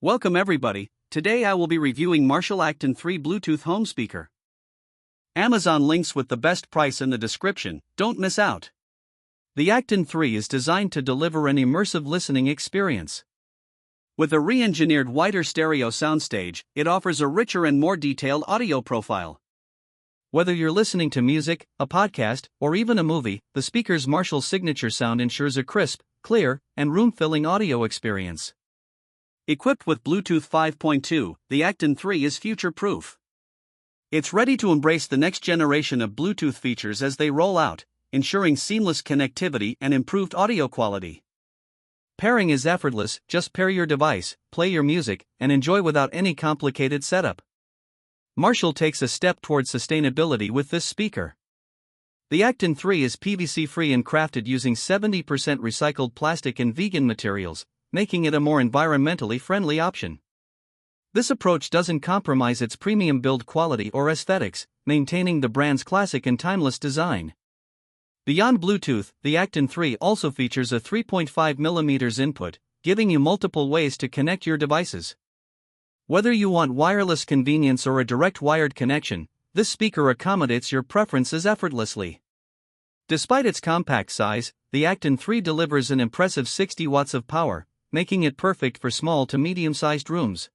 Welcome everybody. Today I will be reviewing Marshall Acton III Bluetooth home speaker. Amazon links with the best price in the description, don't miss out. The Acton III is designed to deliver an immersive listening experience. With a re-engineered wider stereo soundstage, it offers a richer and more detailed audio profile. Whether you're listening to music, a podcast, or even a movie, the speaker's Marshall signature sound ensures a crisp, clear, and room-filling audio experience. Equipped with Bluetooth 5.2, the Acton III is future-proof. It's ready to embrace the next generation of Bluetooth features as they roll out, ensuring seamless connectivity and improved audio quality. Pairing is effortless, just pair your device, play your music, and enjoy without any complicated setup. Marshall takes a step towards sustainability with this speaker. The Acton III is PVC-free and crafted using 70% recycled plastic and vegan materials, making it a more environmentally friendly option. This approach doesn't compromise its premium build quality or aesthetics, maintaining the brand's classic and timeless design. Beyond Bluetooth, the Acton III also features a 3.5mm input, giving you multiple ways to connect your devices. Whether you want wireless convenience or a direct wired connection, this speaker accommodates your preferences effortlessly. Despite its compact size, the Acton III delivers an impressive 60 watts of power, making it perfect for small to medium-sized rooms.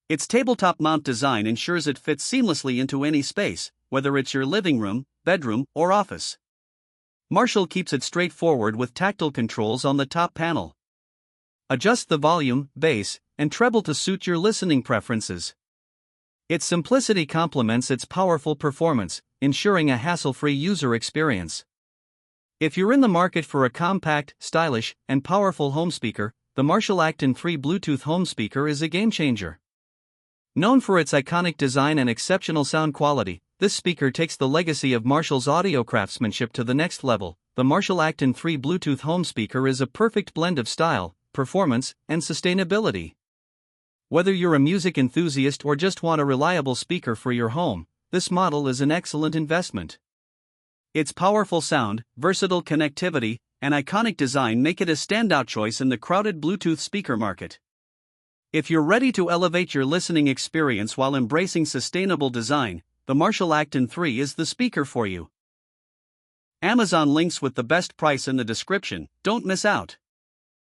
Its tabletop mount design ensures it fits seamlessly into any space, whether it's your living room, bedroom, or office. Marshall keeps it straightforward with tactile controls on the top panel. Adjust the volume, bass, and treble to suit your listening preferences. Its simplicity complements its powerful performance, ensuring a hassle-free user experience. If you're in the market for a compact, stylish, and powerful home speaker, the Marshall Acton III Bluetooth home speaker is a game-changer. Known for its iconic design and exceptional sound quality, this speaker takes the legacy of Marshall's audio craftsmanship to the next level. The Marshall Acton III Bluetooth home speaker is a perfect blend of style, performance, and sustainability. Whether you're a music enthusiast or just want a reliable speaker for your home, this model is an excellent investment. Its powerful sound, versatile connectivity, and iconic design make it a standout choice in the crowded Bluetooth speaker market. If you're ready to elevate your listening experience while embracing sustainable design, the Marshall Acton III is the speaker for you. Amazon links with the best price in the description, don't miss out.